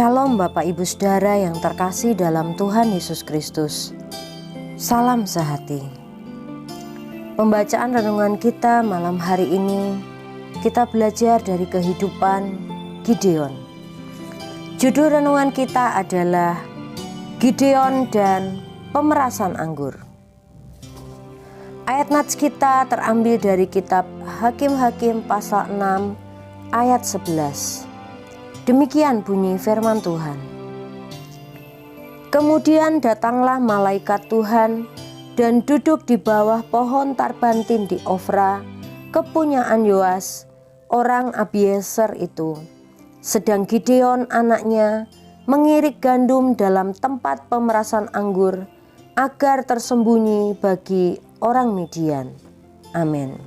Shalom Bapak Ibu Saudara yang terkasih dalam Tuhan Yesus Kristus. Salam sehati. Pembacaan renungan kita malam hari ini, kita belajar dari kehidupan Gideon. Judul renungan kita adalah Gideon dan Pemerasan Anggur. Ayat nats kita terambil dari kitab Hakim-Hakim pasal 6 ayat 11. Demikian bunyi firman Tuhan. Kemudian datanglah malaikat Tuhan dan duduk di bawah pohon tarbantin di Ofra, kepunyaan Yoas, orang Abiezer itu. Sedang Gideon anaknya mengirik gandum dalam tempat pemerasan anggur agar tersembunyi bagi orang Midian. Amin.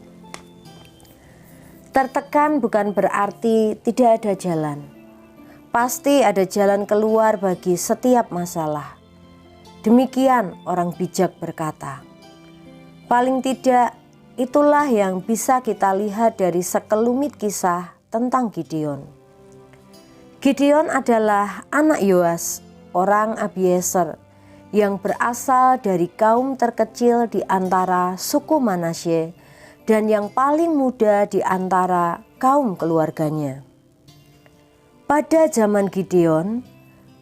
Tertekan bukan berarti tidak ada jalan. Pasti ada jalan keluar bagi setiap masalah. Demikian orang bijak berkata. Paling tidak, itulah yang bisa kita lihat dari sekelumit kisah tentang Gideon. Gideon adalah anak Yoas, orang Abiezer, yang berasal dari kaum terkecil di antara suku Manasye dan yang paling muda di antara kaum keluarganya. Pada zaman Gideon,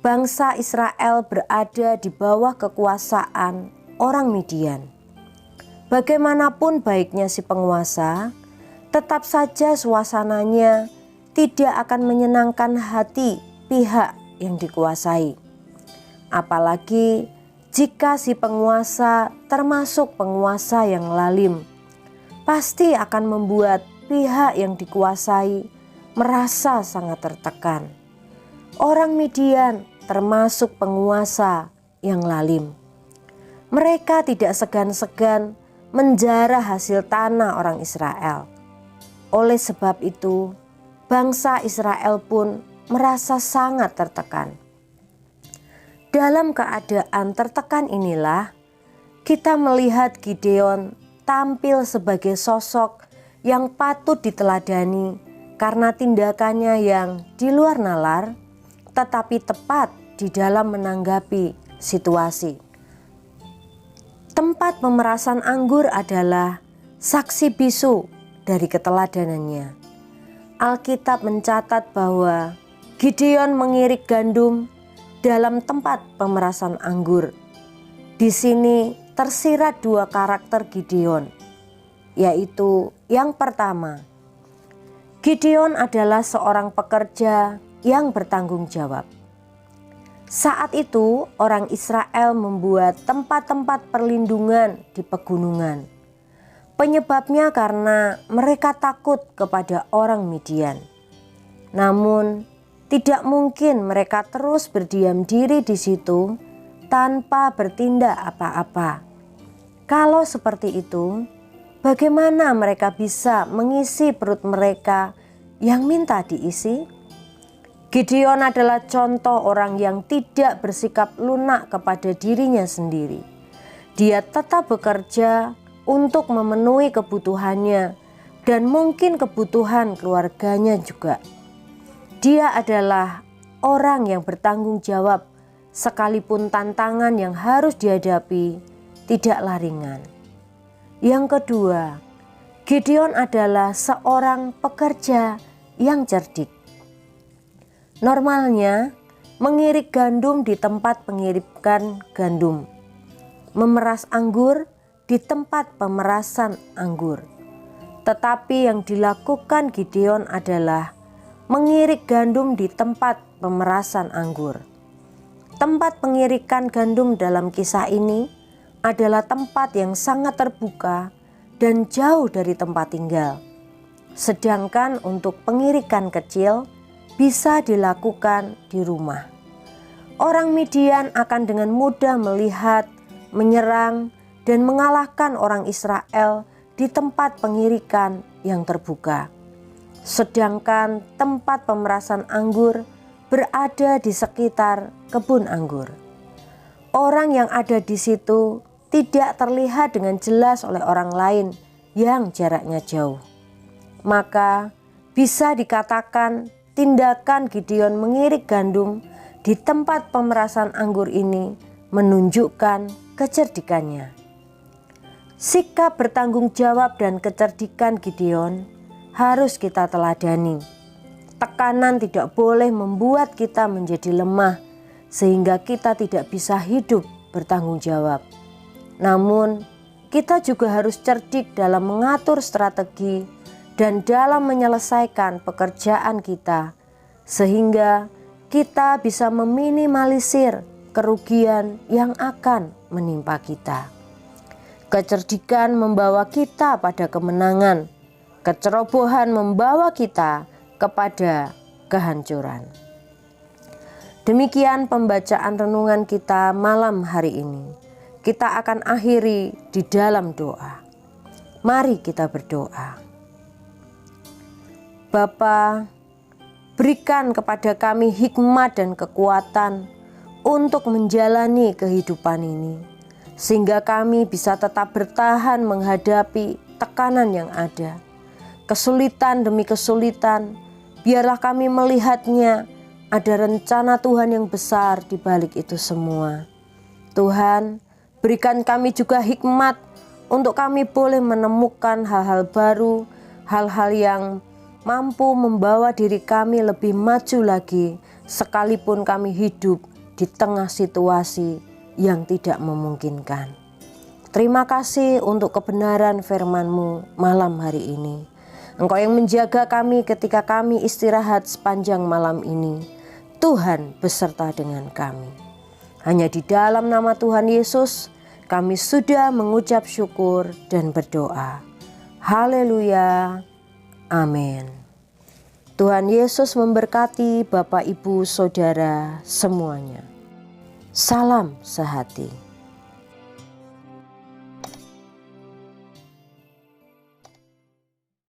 bangsa Israel berada di bawah kekuasaan orang Midian. Bagaimanapun baiknya si penguasa, tetap saja suasananya tidak akan menyenangkan hati pihak yang dikuasai. Apalagi jika si penguasa termasuk penguasa yang lalim, pasti akan membuat pihak yang dikuasai merasa sangat tertekan. Orang Midian termasuk penguasa yang lalim. Mereka tidak segan-segan menjara hasil tanah orang Israel. Oleh sebab itu, bangsa Israel pun merasa sangat tertekan. Dalam keadaan tertekan inilah, kita melihat Gideon tampil sebagai sosok yang patut diteladani karena tindakannya yang di luar nalar, tetapi tepat di dalam menanggapi situasi. Tempat pemerasan anggur adalah saksi bisu dari keteladanannya. Alkitab mencatat bahwa Gideon mengirik gandum dalam tempat pemerasan anggur. Di sini tersirat dua karakter Gideon, yaitu yang pertama, Gideon adalah seorang pekerja yang bertanggung jawab. Saat itu orang Israel membuat tempat-tempat perlindungan di pegunungan. Penyebabnya karena mereka takut kepada orang Midian. Namun tidak mungkin mereka terus berdiam diri di situ tanpa bertindak apa-apa. Kalau seperti itu, bagaimana mereka bisa mengisi perut mereka yang minta diisi? Gideon adalah contoh orang yang tidak bersikap lunak kepada dirinya sendiri. Dia tetap bekerja untuk memenuhi kebutuhannya dan mungkin kebutuhan keluarganya juga. Dia adalah orang yang bertanggung jawab sekalipun tantangan yang harus dihadapi tidaklah ringan. Yang kedua, Gideon adalah seorang pekerja yang cerdik. Normalnya, mengirik gandum di tempat pengirikan gandum, memeras anggur di tempat pemerasan anggur. Tetapi yang dilakukan Gideon adalah mengirik gandum di tempat pemerasan anggur. Tempat pengirikan gandum dalam kisah ini adalah tempat yang sangat terbuka dan jauh dari tempat tinggal. Sedangkan untuk pengirikan kecil bisa dilakukan di rumah. Orang Midian akan dengan mudah melihat, menyerang, dan mengalahkan orang Israel di tempat pengirikan yang terbuka. Sedangkan tempat pemerasan anggur berada di sekitar kebun anggur. Orang yang ada di situ tidak terlihat dengan jelas oleh orang lain yang jaraknya jauh. Maka bisa dikatakan tindakan Gideon mengirik gandum di tempat pemerasan anggur ini menunjukkan kecerdikannya. Sikap bertanggung jawab dan kecerdikan Gideon harus kita teladani. Tekanan tidak boleh membuat kita menjadi lemah sehingga kita tidak bisa hidup bertanggung jawab. Namun, kita juga harus cerdik dalam mengatur strategi dan dalam menyelesaikan pekerjaan kita, sehingga kita bisa meminimalisir kerugian yang akan menimpa kita. Kecerdikan membawa kita pada kemenangan, kecerobohan membawa kita kepada kehancuran. Demikian pembacaan renungan kita malam hari ini. Kita akan akhiri di dalam doa. Mari kita berdoa. Bapa, berikan kepada kami hikmat dan kekuatan untuk menjalani kehidupan ini, sehingga kami bisa tetap bertahan menghadapi tekanan yang ada. Kesulitan demi kesulitan, biarlah kami melihatnya ada rencana Tuhan yang besar di balik itu semua. Tuhan, berikan kami juga hikmat untuk kami boleh menemukan hal-hal baru, hal-hal yang mampu membawa diri kami lebih maju lagi, sekalipun kami hidup di tengah situasi yang tidak memungkinkan. Terima kasih untuk kebenaran firman-Mu malam hari ini. Engkau yang menjaga kami ketika kami istirahat sepanjang malam ini. Tuhan beserta dengan kami. Hanya di dalam nama Tuhan Yesus kami sudah mengucap syukur dan berdoa. Haleluya. Amin. Tuhan Yesus memberkati Bapak, Ibu, Saudara semuanya. Salam sehati.